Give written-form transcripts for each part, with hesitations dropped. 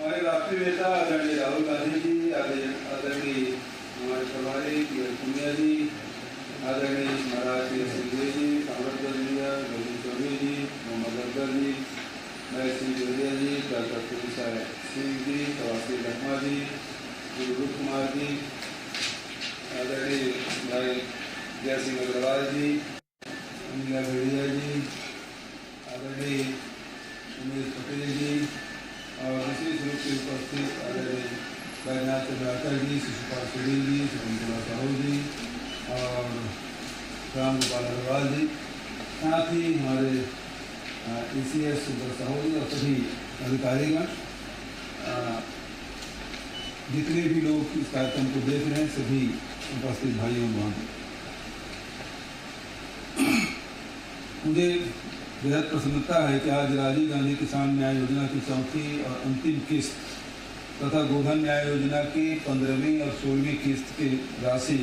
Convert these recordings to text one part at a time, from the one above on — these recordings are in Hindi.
हमारे राष्ट्रीय नेता आदरणीय राहुल गांधी जी, आदरणीय हमारे प्रभारी पुनिया जी, आदरणीय महाराज सिंह जी, सामर्थ्य जी, चौधरी जी, मोहम्मद अकबर जी, महेश सिंह जोरिया जी, डॉक्टर सिंह जी, प्रवासी लखमा जी, गुरु कुमार जी, आदरणीय भाई जय सिंह अग्रवाल जी, अनिला भेड़िया जी, आदरणीय उमेश पटेल जी और विशेष रूप से उपस्थित आदरणीय बैजनाथ चंद्राकर जी, शिशुपाल सुनील जी, शकुंतला साहू जी और राम गोपाल अग्रवाल जी, साथ ही हमारे ECS साहू जी और सभी अधिकारीगण, जितने भी लोग इस कार्यक्रम को देख रहे हैं, सभी उपस्थित भाइयों बहनों, मुझे बेहद प्रसन्नता है कि आज राजीव गांधी किसान न्याय योजना की चौथी और अंतिम किस्त तथा गोधन न्याय योजना की 15वीं और 16वीं किस्त की राशि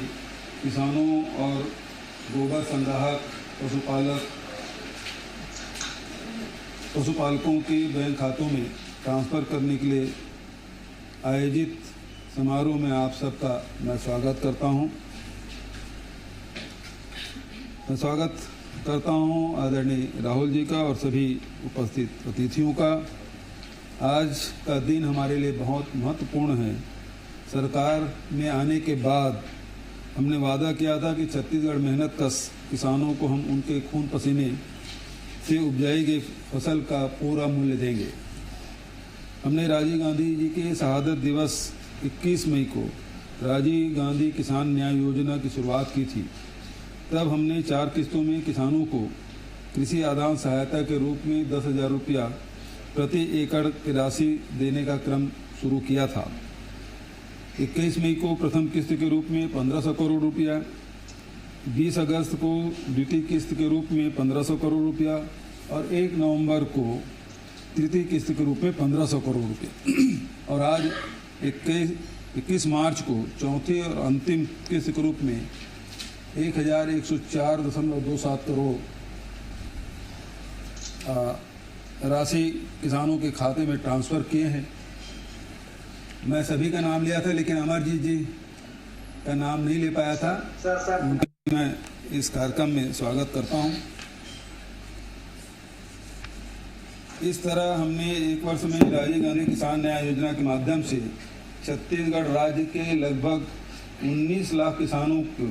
किसानों और गोबर संग्राहक पशुपालकों के बैंक खातों में ट्रांसफ़र करने के लिए आयोजित समारोह में आप सबका मैं स्वागत करता हूं। मैं स्वागत करता हूं आदरणीय राहुल जी का और सभी उपस्थित अतिथियों का। आज का दिन हमारे लिए बहुत महत्वपूर्ण है। सरकार में आने के बाद हमने वादा किया था कि छत्तीसगढ़ मेहनत कश किसानों को हम उनके खून पसीने से उपजाई गई फसल का पूरा मूल्य देंगे। हमने राजीव गांधी जी के शहादत दिवस 21 मई को राजीव गांधी किसान न्याय योजना की शुरुआत की थी। तब हमने 4 किस्तों में किसानों को कृषि आदान सहायता के रूप में 10,000 रुपया प्रति एकड़ की राशि देने का क्रम शुरू किया था। 21 मई को प्रथम किस्त के रूप में 1500 करोड़ रुपया, 20 अगस्त को द्वितीय किस्त के रूप में 1500 करोड़ रुपया और 1 नवंबर को तृतीय किस्त के रूप में 1500 करोड़ रुपया और आज 21 मार्च को चौथी और अंतिम किस्त के रूप में 1104.27 करोड़ राशि किसानों के खाते में ट्रांसफ़र किए हैं। मैं सभी का नाम लिया था लेकिन अमरजीत जी का नाम नहीं ले पाया था। उनका मैं इस कार्यक्रम में स्वागत करता हूं। इस तरह हमने एक वर्ष में राजीव गांधी किसान न्याय योजना के माध्यम से छत्तीसगढ़ राज्य के लगभग 19 लाख किसानों को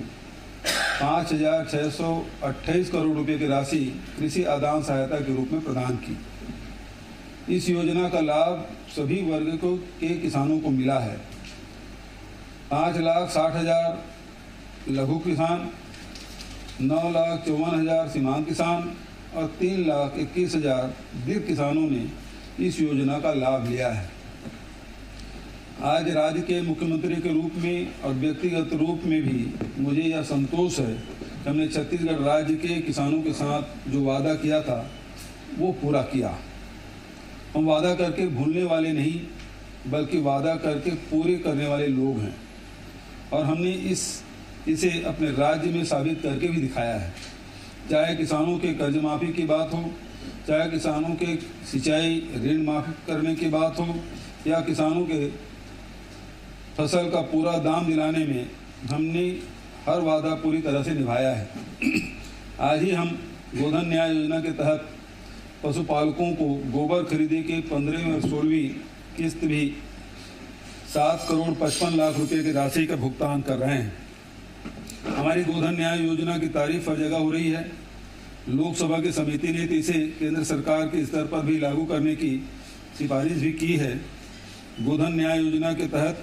5,628 करोड़ रुपए की राशि कृषि आदान सहायता के रूप में प्रदान की। इस योजना का लाभ सभी वर्ग के किसानों को मिला है। 5,60,000 लघु किसान, 9,54,000 सीमांत किसान और 3,21,000 दीर्घ किसानों ने इस योजना का लाभ लिया है। आज राज्य के मुख्यमंत्री के रूप में और व्यक्तिगत रूप में भी मुझे यह संतोष है कि हमने छत्तीसगढ़ राज्य के किसानों के साथ जो वादा किया था वो पूरा किया। हम वादा करके भूलने वाले नहीं बल्कि वादा करके पूरे करने वाले लोग हैं और हमने इसे अपने राज्य में साबित करके भी दिखाया है। चाहे किसानों के कर्ज माफ़ी की बात हो, चाहे किसानों के सिंचाई ऋण माफ़ी करने की बात हो या किसानों के फसल का पूरा दाम दिलाने में हमने हर वादा पूरी तरह से निभाया है। आज ही हम गोधन न्याय योजना के तहत पशुपालकों को गोबर खरीदी के 15वीं और 16वीं किस्त भी 7,55 लाख रुपए की राशि का भुगतान कर रहे हैं। हमारी गोधन न्याय योजना की तारीफ हर जगह हो रही है। लोकसभा की समिति ने इसे केंद्र सरकार के स्तर पर भी लागू करने की सिफारिश भी की है। गोधन न्याय योजना के तहत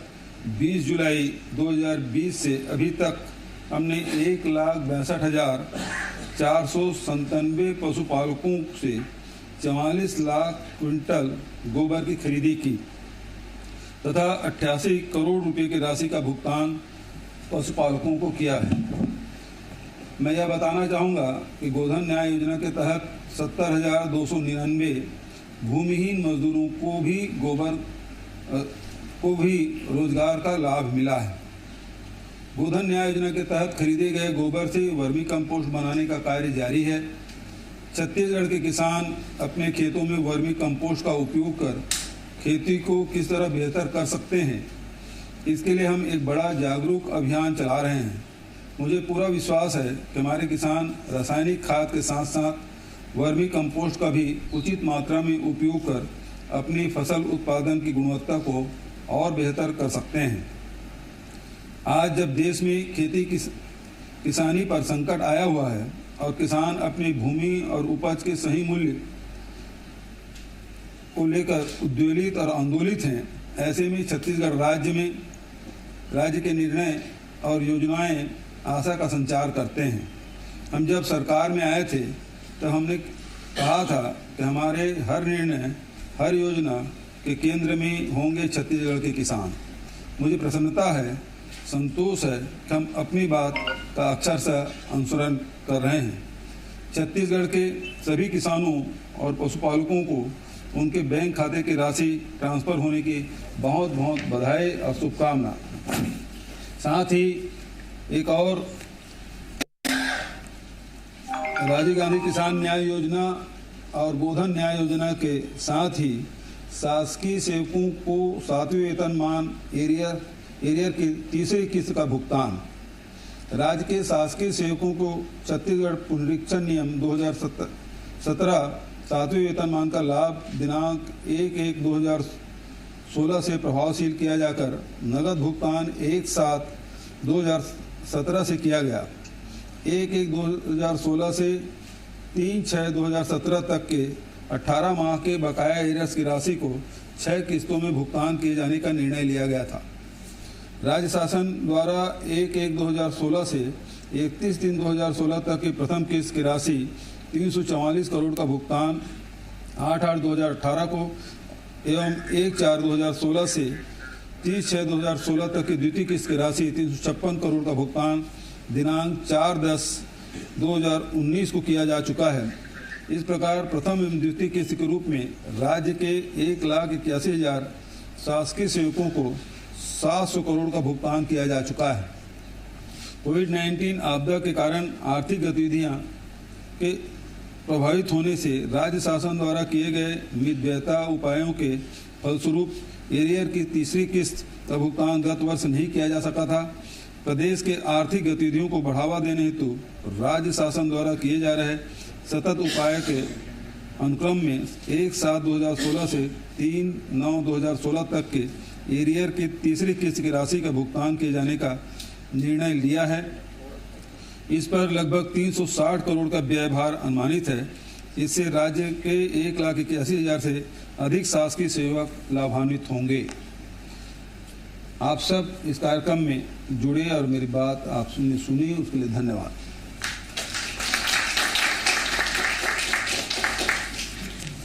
20 जुलाई 2020 से अभी तक हमने 1,62,497 पशुपालकों से 44 लाख क्विंटल गोबर की खरीदी की तथा 88 करोड़ रुपए की राशि का भुगतान पशुपालकों को किया है। मैं यह बताना चाहूँगा कि गोधन न्याय योजना के तहत 70,299 भूमिहीन मजदूरों को भी रोजगार का लाभ मिला है। गोधन न्याय योजना के तहत खरीदे गए गोबर से वर्मी कंपोस्ट बनाने का कार्य जारी है। छत्तीसगढ़ के किसान अपने खेतों में वर्मी कंपोस्ट का उपयोग कर खेती को किस तरह बेहतर कर सकते हैं, इसके लिए हम एक बड़ा जागरूक अभियान चला रहे हैं। मुझे पूरा विश्वास है कि हमारे किसान रासायनिक खाद के साथ साथ वर्मी कंपोस्ट का भी उचित मात्रा में उपयोग कर अपनी फसल उत्पादन की गुणवत्ता को और बेहतर कर सकते हैं। आज जब देश में खेती किसानी पर संकट आया हुआ है और किसान अपनी भूमि और उपज के सही मूल्य को लेकर उद्वेलित और आंदोलित हैं, ऐसे में छत्तीसगढ़ राज्य के निर्णय और योजनाएं आशा का संचार करते हैं। हम जब सरकार में आए थे तो हमने कहा था कि हमारे हर निर्णय, हर योजना के केंद्र में होंगे छत्तीसगढ़ के किसान। मुझे प्रसन्नता है, संतोष है कि हम अपनी बात का अक्षरशः अनुसरण कर रहे हैं। छत्तीसगढ़ के सभी किसानों और पशुपालकों को उनके बैंक खाते की राशि ट्रांसफ़र होने की बहुत बहुत बधाई और शुभकामना। साथ ही एक और राजीव गांधी किसान न्याय योजना और गोधन न्याय योजना के साथ ही शासकीय सेवकों को 7वें वेतनमान एरियर की तीसरी किस्त का भुगतान। राज्य के शासकीय सेवकों को छत्तीसगढ़ पुनरीक्षण नियम 2017 7वें वेतनमान का लाभ दिनांक 1/1/2016 से प्रभावशील किया जाकर नगद भुगतान 1/7/2017 से किया गया। 1/1/2016 से 3/6/2017 तक के 18 माह के बकाया एरियर्स की राशि को 6 किस्तों में भुगतान किए जाने का निर्णय लिया गया था। राज्य शासन द्वारा 1/1/2016 से 31/3/2016 तक की प्रथम किस्त की राशि 344 करोड़ का भुगतान 8/8/2018 को एवं 1/4/2016 से 30/6/2016 तक की द्वितीय किस्त की राशि 356 करोड़ का भुगतान दिनांक 4/10/2019 को किया जा चुका है। इस प्रकार प्रथम एवं द्वितीय किस्त के रूप में राज्य के 1,81,000 शासकीय सेवकों को 700 करोड़ का भुगतान किया जा चुका है। कोविड-19 आपदा के कारण आर्थिक गतिविधियां के प्रभावित होने से राज्य शासन द्वारा किए गए मितव्ययता उपायों के फलस्वरूप एरियर की तीसरी किस्त का भुगतान गत वर्ष नहीं किया जा सका था। प्रदेश के आर्थिक गतिविधियों को बढ़ावा देने हेतु राज्य शासन द्वारा किए जा रहे सतत उपाय के अनुक्रम में 1/7/2016 से 3/9/2016 तक के एरियर की तीसरी किस्त की राशि का भुगतान किए जाने का निर्णय लिया है। इस पर लगभग 360 करोड़ का व्यय भार अनुमानित है। इससे राज्य के 1,81,000 से अधिक शासकीय सेवक लाभान्वित होंगे। आप सब इस कार्यक्रम में जुड़े और मेरी बात आपने सुनी, उसके लिए धन्यवाद।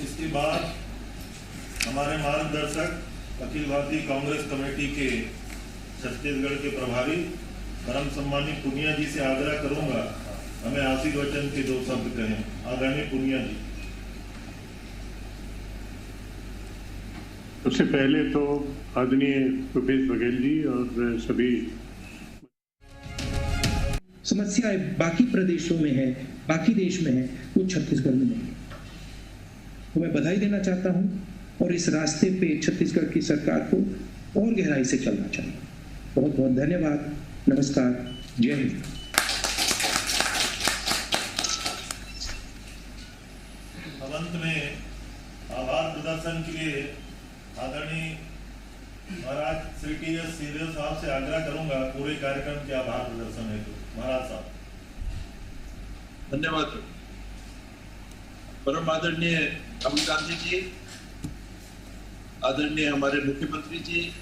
इसके बाद हमारे मार्गदर्शक अखिल भारतीय कांग्रेस कमेटी के छत्तीसगढ़ के प्रभारी परम सम्मानित पुनिया जी से आग्रह करूंगा हमें आशीर्वचन के 2 शब्द कहें। आदरणीय पुनिया जी। सबसे पहले तो आदरणीय भूपेश बघेल जी और सभी समस्याएं बाकी प्रदेशों में है, बाकी देश में है, वो छत्तीसगढ़ में नहीं है। तो मैं बधाई देना चाहता हूं और इस रास्ते पे छत्तीसगढ़ की सरकार को और गहराई से चलना चाहिए। बहुत बहुत धन्यवाद। नमस्कार। जय हिंद। अंत में आभार प्रदर्शन के लिए आदरणीय महाराज श्री टी.एस. सिंहदेव साहब से आग्रह करूंगा पूरे कार्यक्रम के आभार प्रदर्शन हेतु। महाराज साहब। धन्यवाद। परम आदरणीय राहुल गांधी जी, आदरणीय हमारे मुख्यमंत्री जी,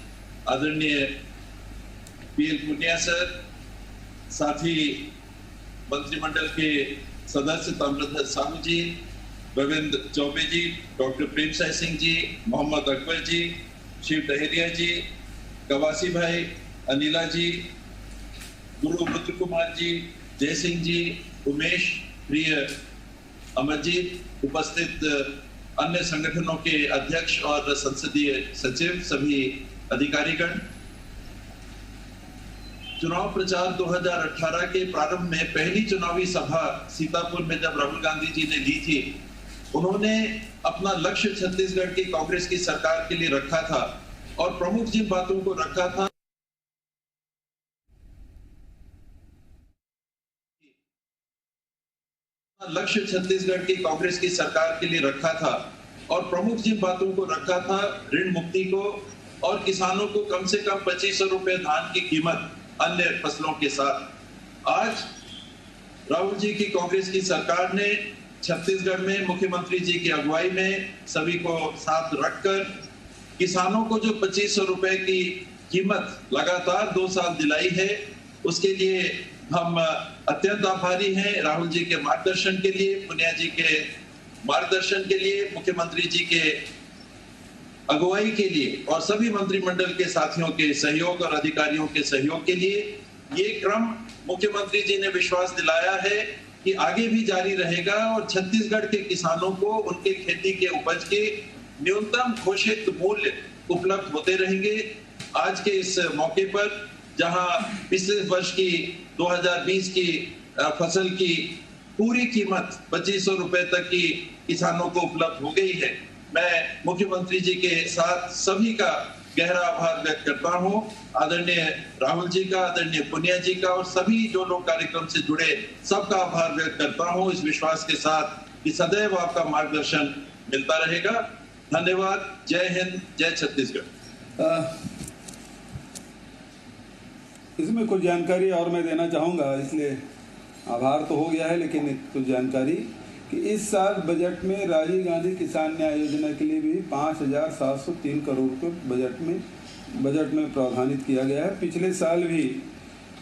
आदरणीय पीएल पुनिया सर, साथी मंत्रिमंडल के सदस्य ताम्रध्वज साहू जी, रविंद्र चौबे जी, डॉक्टर प्रेमसाय सिंह जी, मोहम्मद अकबर जी, शिव डहेरिया जी, कवासी भाई, अनिला जी, गुरु रुद्र कुमार जी, जय सिंह जी, उमेश, प्रिय अमरजीत, उपस्थित अन्य संगठनों के अध्यक्ष और संसदीय सचिव, सभी अधिकारीगण। चुनाव प्रचार 2018 के प्रारंभ में पहली चुनावी सभा सीतापुर में जब राहुल गांधी जी ने ली थी उन्होंने अपना लक्ष्य छत्तीसगढ़ की कांग्रेस की सरकार के लिए रखा था और प्रमुख जिन बातों को रखा था, लक्ष्य छत्तीसगढ़ की कांग्रेस की सरकार के लिए रखा था और प्रमुख जिन बातों को रखा था, ऋण मुक्ति को और किसानों को कम से कम 2500 रुपए धान की कीमत अन्य फसलों के साथ। आज राहुल जी की कांग्रेस की सरकार ने छत्तीसगढ़ में मुख्यमंत्री जी की अगुवाई में सभी को साथ रखकर किसानों को जो 2500 रुपए की कीमत लगातार 2 साल दिलाई है, उसके लिए हम अत्यंत आभारी हैं। राहुल जी के मार्गदर्शन के लिए, पुनिया जी के मार्गदर्शन के लिए, मुख्यमंत्री जी के अगुवाई के लिए और सभी मंत्रिमंडल के साथियों के सहयोग और अधिकारियों के सहयोग के लिए ये क्रम मुख्यमंत्री जी ने विश्वास दिलाया है कि आगे भी जारी रहेगा और छत्तीसगढ़ के किसानों को उनके खेती के उपज के न्यूनतम घोषित मूल्य उपलब्ध होते रहेंगे। आज के इस मौके पर जहां पिछले वर्ष की 2020 की फसल की पूरी कीमत 2500 रुपए तक की किसानों को उपलब्ध हो गई है, मैं मुख्यमंत्री जी के साथ सभी का गहरा आभार व्यक्त करता हूं। आदरणीय राहुल जी का, आदरणीय पुनिया जी का और सभी जो लोग कार्यक्रम से जुड़े सबका आभार व्यक्त करता हूं, इस विश्वास के साथ कि सदैव आपका मार्गदर्शन मिलता रहेगा। धन्यवाद। जय हिंद, जय छत्तीसगढ़। इसमें कुछ जानकारी और मैं देना चाहूँगा, इसलिए आभार तो हो गया है, लेकिन कुछ जानकारी कि इस साल बजट में राजीव गांधी किसान न्याय योजना के लिए भी 5,703 करोड़ रुपये बजट में प्रावधानित किया गया है। पिछले साल भी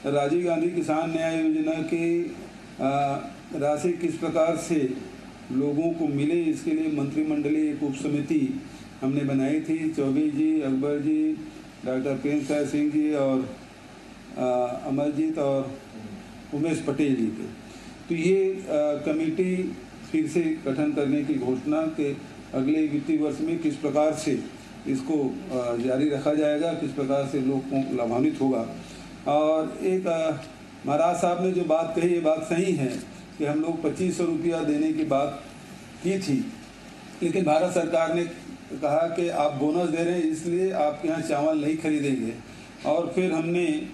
राजीव गांधी किसान न्याय योजना की राशि किस प्रकार से लोगों को मिले, इसके लिए मंत्रिमंडलीय एक उप समिति हमने बनाई थी। चौबे जी, अकबर जी, डॉक्टर प्रेमसाय सिंह जी और अमरजीत और उमेश पटेल जी थे। तो ये कमेटी फिर से गठन करने की घोषणा के अगले वित्तीय वर्ष में किस प्रकार से इसको जारी रखा जाएगा, किस प्रकार से लोग को लाभान्वित होगा। और एक महाराज साहब ने जो बात कही, ये बात सही है कि हम लोग 2500 रुपया देने की बात की थी, लेकिन भारत सरकार ने कहा कि आप बोनस दे रहे हैं इसलिए आपके यहाँ चावल नहीं खरीदेंगे, और फिर हमने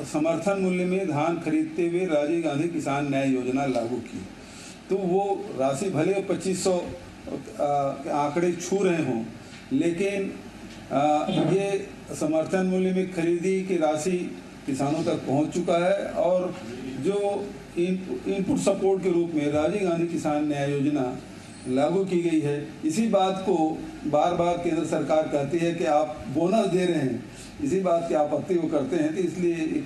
समर्थन मूल्य में धान खरीदते हुए राजीव गांधी किसान न्याय योजना लागू की। तो वो राशि भले 2500 आंकड़े छू रहे हों, लेकिन ये समर्थन मूल्य में खरीदी की राशि किसानों तक पहुंच चुका है। और जो इनपुट सपोर्ट के रूप में राजीव गांधी किसान न्याय योजना लागू की गई है, इसी बात को बार बार केंद्र सरकार कहती है कि आप बोनस दे रहे हैं, इसी बात की आपत्ति वो करते हैं। तो इसलिए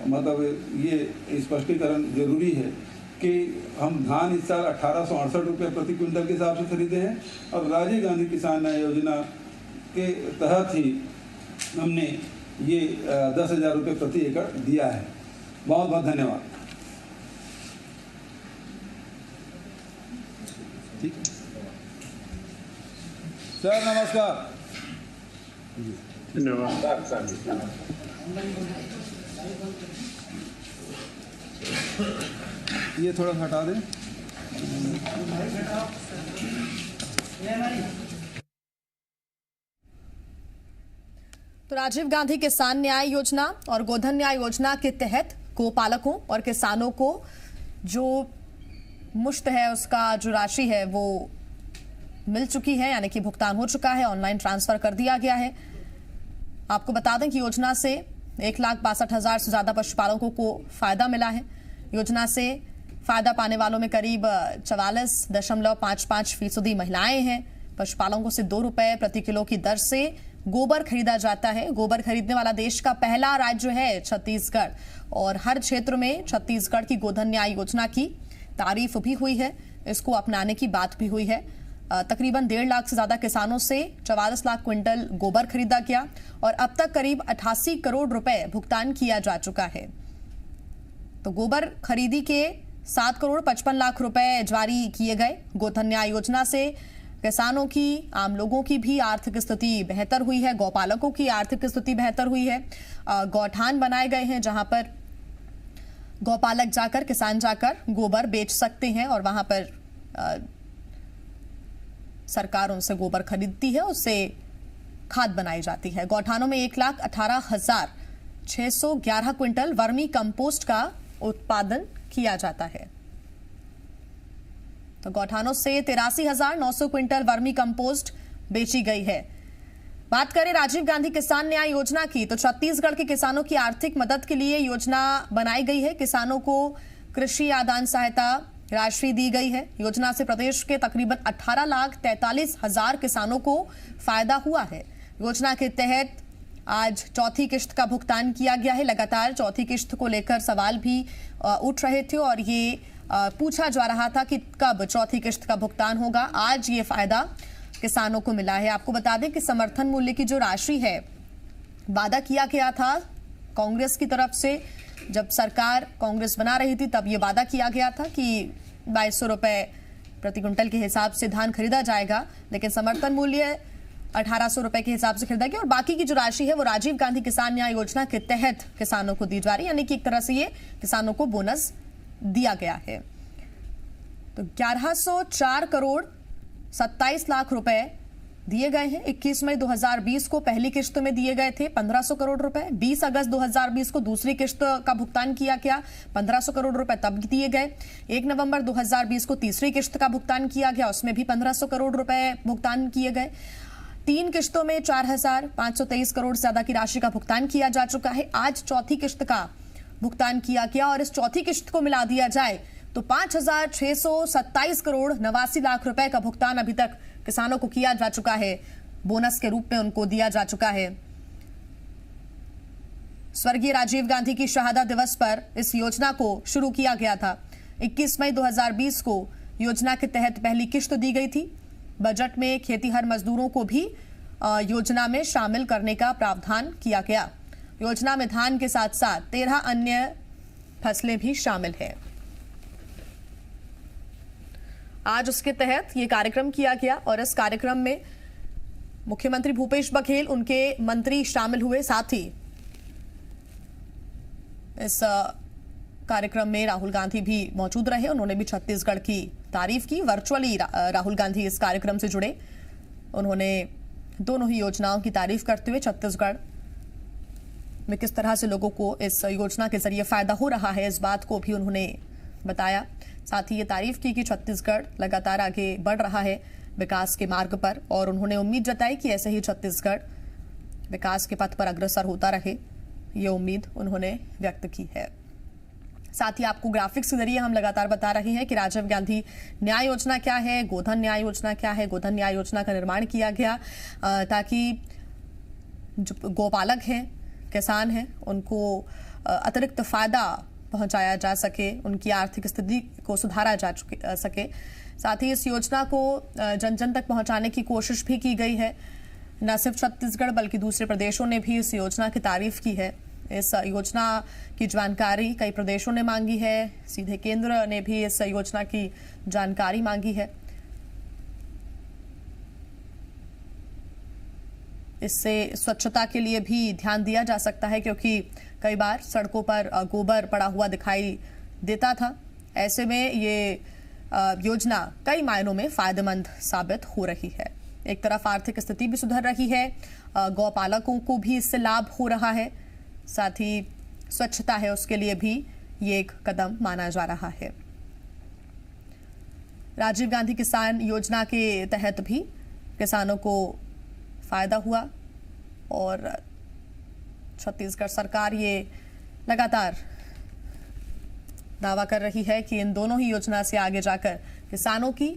मतलब ये स्पष्टीकरण जरूरी है कि हम धान इस साल 1868 रुपये प्रति क्विंटल के हिसाब से खरीदे हैं और राजीव गांधी किसान न्याय योजना के तहत ही हमने ये 10,000 रुपये प्रति एकड़ दिया है। बहुत बहुत धन्यवाद। ठीक है सर, नमस्कार। धन्यवाद। ये थोड़ा हटा दें। तो राजीव गांधी किसान न्याय योजना और गोधन न्याय योजना के तहत गोपालकों और किसानों को जो मुश्त है, उसका जो राशि है वो मिल चुकी है, यानी कि भुगतान हो चुका है, ऑनलाइन ट्रांसफर कर दिया गया है। आपको बता दें कि योजना से 1,62,000 से ज्यादा पशुपालकों को फायदा मिला है। योजना से फायदा पाने वालों में करीब 44.55% महिलाएं हैं। पशुपालकों से 2 रुपए प्रति किलो की दर से गोबर खरीदा जाता है। गोबर खरीदने वाला देश का पहला राज्य है छत्तीसगढ़, और हर क्षेत्र में छत्तीसगढ़ की गोधन न्याय योजना की तारीफ भी हुई है, इसको अपनाने की बात भी हुई है। तकरीबन 1.5 लाख से ज्यादा किसानों से 44 लाख क्विंटल गोबर खरीदा गया और अब तक करीब 88 करोड़ रुपए भुगतान किया जा चुका है। तो गोबर खरीदी के 7 करोड़ 55 लाख रुपए जारी किए गए। गोधन न्याय योजना से किसानों की, आम लोगों की भी आर्थिक स्थिति बेहतर हुई है, गौपालकों की आर्थिक स्थिति बेहतर हुई है। गौठान बनाए गए हैं जहां पर गौपालक जाकर, किसान जाकर गोबर बेच सकते हैं और वहां पर सरकार उनसे गोबर खरीदती है, उससे खाद बनाई जाती है। गौठानों में 1,18,611 क्विंटल वर्मी कंपोस्ट का उत्पादन किया जाता है। तो गौठानों से 83,900 क्विंटल वर्मी कंपोस्ट बेची गई है। बात करें राजीव गांधी किसान न्याय योजना की, तो छत्तीसगढ़ के किसानों की आर्थिक मदद के लिए योजना बनाई गई है। किसानों को कृषि आदान सहायता राशि दी गई है। योजना से प्रदेश के तकरीबन 18,43,000 किसानों को फायदा हुआ है। योजना के तहत आज चौथी किश्त का भुगतान किया गया है। लगातार चौथी किश्त को लेकर सवाल भी उठ रहे थे और ये पूछा जा रहा था कि कब चौथी किश्त का भुगतान होगा। आज ये फायदा किसानों को मिला है। आपको बता दें कि समर्थन मूल्य की जो राशि है, वादा किया गया था कांग्रेस की तरफ से, जब सरकार कांग्रेस बना रही थी तब ये वादा किया गया था कि 2200 रुपए प्रति क्विंटल के हिसाब से धान खरीदा जाएगा, लेकिन समर्थन मूल्य 1800 रुपए के हिसाब से खरीदा गया और बाकी की जो राशि है वो राजीव गांधी किसान न्याय योजना के तहत किसानों को दी जा रही है, यानी कि एक तरह से ये किसानों को बोनस दिया गया है। तो 1104 करोड़ 27 लाख रुपए दिए गए हैं। 21 मई 2020 को पहली किश्त में दिए गए थे 1500 करोड़ रुपए। 20 अगस्त 2020 को दूसरी किश्त का भुगतान किया गया, 1500 करोड़ रुपए तब दिए गए। 1 नवंबर 2020 को तीसरी किश्त का भुगतान किया गया, उसमें भी 1500 करोड़ रुपए भुगतान किए गए। 3 किश्तों में 4,523 करोड़ से ज्यादा की राशि का भुगतान किया जा चुका है। आज चौथी किश्त का भुगतान किया गया और इस चौथी किश्त को मिला दिया जाए तो 5,627 करोड़ 89 लाख रुपए का भुगतान अभी तक किसानों को किया जा चुका है, बोनस के रूप में उनको दिया जा चुका है। स्वर्गीय राजीव गांधी की शहादत दिवस पर इस योजना को शुरू किया गया था। 21 मई 2020 को योजना के तहत पहली किश्त दी गई थी। बजट में खेतीहर मजदूरों को भी योजना में शामिल करने का प्रावधान किया गया। योजना में धान के साथ साथ 13 अन्य फसलें भी शामिल हैं। आज उसके तहत ये कार्यक्रम किया गया और इस कार्यक्रम में मुख्यमंत्री भूपेश बघेल, उनके मंत्री शामिल हुए। साथ ही इस कार्यक्रम में राहुल गांधी भी मौजूद रहे। उन्होंने भी छत्तीसगढ़ की तारीफ की। वर्चुअली राहुल गांधी इस कार्यक्रम से जुड़े। उन्होंने दोनों ही योजनाओं की तारीफ करते हुए छत्तीसगढ़ में किस तरह से लोगों को इस योजना के जरिए फायदा हो रहा है, इस बात को भी उन्होंने बताया। साथ ही ये तारीफ की कि छत्तीसगढ़ लगातार आगे बढ़ रहा है विकास के मार्ग पर और उन्होंने उम्मीद जताई कि ऐसे ही छत्तीसगढ़ विकास के पथ पर अग्रसर होता रहे। ये उम्मीद उन्होंने व्यक्त की है। साथ ही आपको ग्राफिक्स के जरिए हम लगातार बता रहे हैं कि राजीव गांधी न्याय योजना क्या है, गोधन न्याय योजना क्या है। गोधन न्याय योजना का निर्माण किया गया ताकि जो गोपालक हैं, किसान हैं, उनको अतिरिक्त फायदा पहुंचाया जा सके, उनकी आर्थिक स्थिति को सुधारा जा सके। साथ ही इस योजना को जन जन तक पहुंचाने की कोशिश भी की गई है। न सिर्फ छत्तीसगढ़ बल्कि दूसरे प्रदेशों ने भी इस योजना की तारीफ की है। इस योजना की जानकारी कई प्रदेशों ने मांगी है, सीधे केंद्र ने भी इस योजना की जानकारी मांगी है। इससे स्वच्छता के लिए भी ध्यान दिया जा सकता है क्योंकि कई बार सड़कों पर गोबर पड़ा हुआ दिखाई देता था। ऐसे में ये योजना कई मायनों में फायदेमंद साबित हो रही है। एक तरफ आर्थिक स्थिति भी सुधर रही है, गौपालकों को भी इससे लाभ हो रहा है, साथ ही स्वच्छता है उसके लिए भी ये एक कदम माना जा रहा है। राजीव गांधी किसान योजना के तहत भी किसानों को फायदा हुआ और छत्तीसगढ़ सरकार ये लगातार दावा कर रही है कि इन दोनों ही योजना से आगे जाकर किसानों की,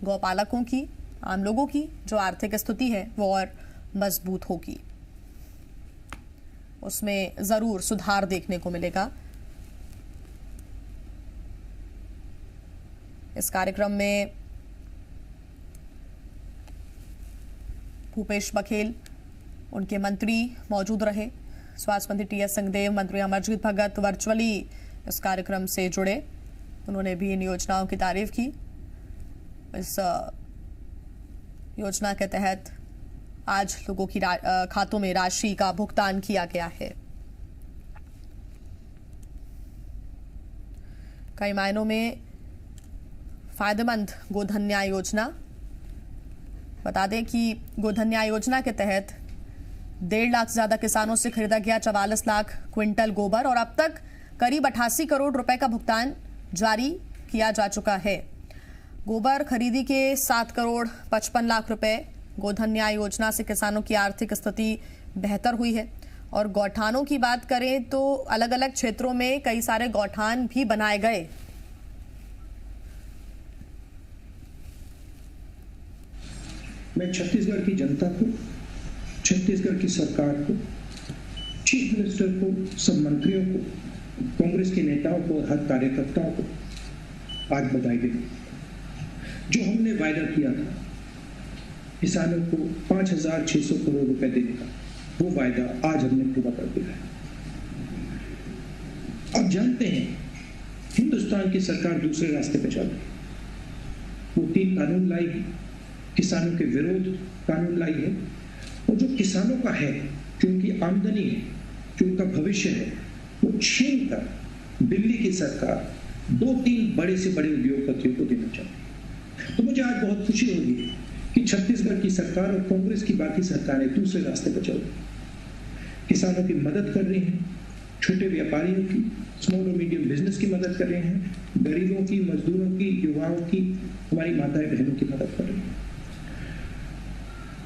गौपालकों की, आम लोगों की जो आर्थिक स्थिति है वो और मजबूत होगी, उसमें जरूर सुधार देखने को मिलेगा। इस कार्यक्रम में भूपेश बघेल, उनके मंत्री मौजूद रहे। स्वास्थ्य मंत्री टी.एस. सिंहदेव, मंत्री अमरजीत भगत वर्चुअली इस कार्यक्रम से जुड़े। उन्होंने भी इन योजनाओं की तारीफ की। इस योजना के तहत आज लोगों की खातों में राशि का भुगतान किया गया है। कई मायनों में फायदेमंद गोधन न्याय योजना। बता दें कि गोधन न्याय योजना के तहत 1.5 लाख से ज्यादा किसानों से खरीदा गया 44 लाख क्विंटल गोबर और अब तक करीब 88 करोड़ रुपए का भुगतान जारी किया जा चुका है। गोबर खरीदी के 7 करोड़ 55 लाख रुपए गोधन न्याय योजना से किसानों की आर्थिक स्थिति बेहतर हुई है। और गौठानों की बात करें तो अलग अलग क्षेत्रों में कई सारे गौठान भी बनाए गए। मैं छत्तीसगढ़ की जनता को, छत्तीसगढ़ की सरकार को, चीफ मिनिस्टर को, सब मंत्रियों को, कांग्रेस के नेताओं को और हर कार्यकर्ताओं को आज बधाई देता। जो हमने वायदा किया था किसानों को 5,600 करोड़ रुपए देने का, वो वायदा आज हमने पूरा कर दिया है। अब जानते हैं हिंदुस्तान की सरकार दूसरे रास्ते पे चल रही है। वो 3 कानून लाई है, किसानों के विरोध कानून लाई है और जो किसानों का है, जो उनकी आमदनी है, जो उनका भविष्य है, वो छीन कर दिल्ली की सरकार 2-3 बड़े से बड़े उद्योगपतियों को देना चाहती है। तो मुझे आज बहुत खुशी होगी कि छत्तीसगढ़ की सरकार और कांग्रेस की बाकी सरकारें दूसरे रास्ते पर चल रही हैं, किसानों की मदद कर रही हैं, छोटे व्यापारियों की, स्मॉल और मीडियम बिजनेस की मदद कर रहे हैं, गरीबों की, मजदूरों की, युवाओं की, हमारी माताएं बहनों की मदद कर रही हैं।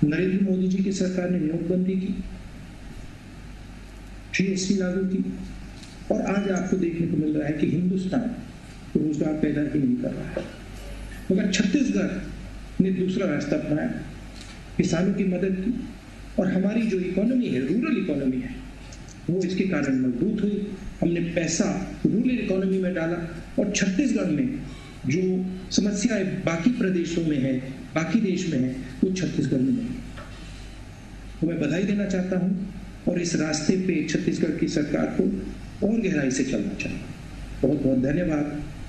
नरेंद्र मोदी जी की सरकार ने नोटबंदी की, GST लागू की और आज आपको देखने को मिल रहा है कि हिंदुस्तान रोजगार पैदा ही नहीं कर रहा है। मगर छत्तीसगढ़ ने दूसरा रास्ता अपनाया, किसानों की मदद की और हमारी जो इकोनॉमी है, रूरल इकोनॉमी है, वो इसके कारण मजबूत हुई। हमने पैसा रूरल इकोनॉमी में डाला और छत्तीसगढ़ में जो समस्याएं बाकी प्रदेशों में है, बाकी देश में है, वो छत्तीसगढ़ में नहीं। तो मैं बधाई देना चाहता हूं और इस रास्ते पे छत्तीसगढ़ की सरकार को और गहराई से चलना चाहिए। बहुत बहुत धन्यवाद,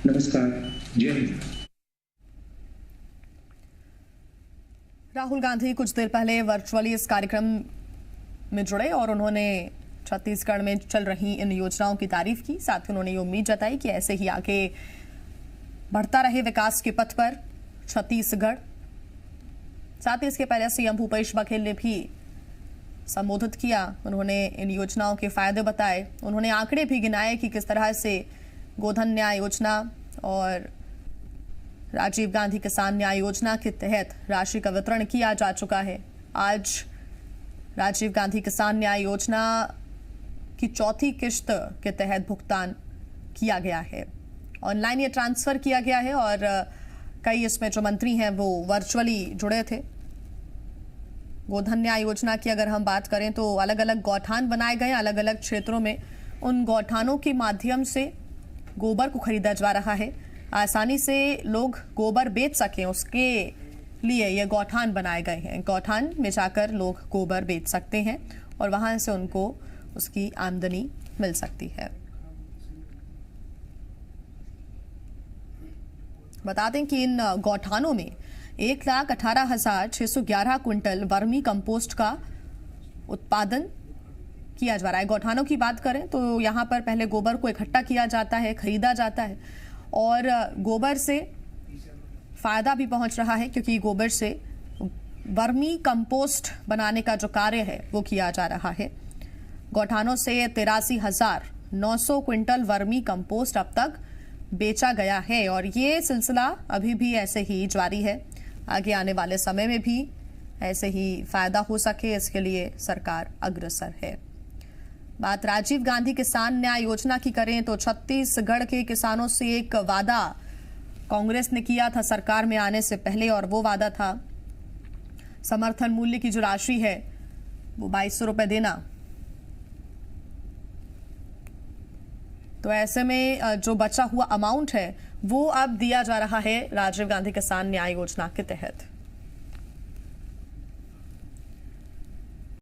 नमस्कार, जय हिंद। राहुल गांधी कुछ देर पहले वर्चुअली इस कार्यक्रम में जुड़े और उन्होंने छत्तीसगढ़ में चल रही इन योजनाओं की तारीफ की। साथ ही उन्होंने ये उम्मीद जताई कि ऐसे ही आगे बढ़ता रहे विकास के पथ पर छत्तीसगढ़। साथ ही इसके पहले सीएम भूपेश बघेल ने भी संबोधित किया। उन्होंने इन योजनाओं के फायदे बताए। उन्होंने आंकड़े भी गिनाए कि किस तरह से गोधन न्याय योजना और राजीव गांधी किसान न्याय योजना के तहत राशि का वितरण किया जा चुका है। आज राजीव गांधी किसान न्याय योजना की 4थी किश्त के तहत भुगतान किया गया है। ऑनलाइन ये ट्रांसफर किया गया है और कई इसमें जो मंत्री हैं वो वर्चुअली जुड़े थे। गोधन न्याय योजना की अगर हम बात करें तो अलग अलग गौठान बनाए गए अलग अलग क्षेत्रों में। उन गौठानों के माध्यम से गोबर को खरीदा जा रहा है। आसानी से लोग गोबर बेच सकें उसके लिए ये गौठान बनाए गए हैं। गौठान में जाकर लोग गोबर बेच सकते हैं और वहां से उनको उसकी आमदनी मिल सकती है। बता दें कि इन गौठानों में 1,18,611 क्विंटल वर्मी कंपोस्ट का उत्पादन किया जा रहा है। गौठानों की बात करें तो यहाँ पर पहले गोबर को इकट्ठा किया जाता है, खरीदा जाता है और गोबर से फायदा भी पहुंच रहा है क्योंकि गोबर से वर्मी कंपोस्ट बनाने का जो कार्य है वो किया जा रहा है। गौठानों से 83,900 क्विंटल वर्मी कंपोस्ट अब तक बेचा गया है और ये सिलसिला अभी भी ऐसे ही जारी है। आगे आने वाले समय में भी ऐसे ही फायदा हो सके इसके लिए सरकार अग्रसर है। बात राजीव गांधी किसान न्याय योजना की करें तो छत्तीसगढ़ के किसानों से एक वादा कांग्रेस ने किया था सरकार में आने से पहले और वो वादा था समर्थन मूल्य की जो राशि है वो 2200 रुपए देना। तो ऐसे में जो बचा हुआ अमाउंट है वो अब दिया जा रहा है राजीव गांधी किसान न्याय योजना के तहत।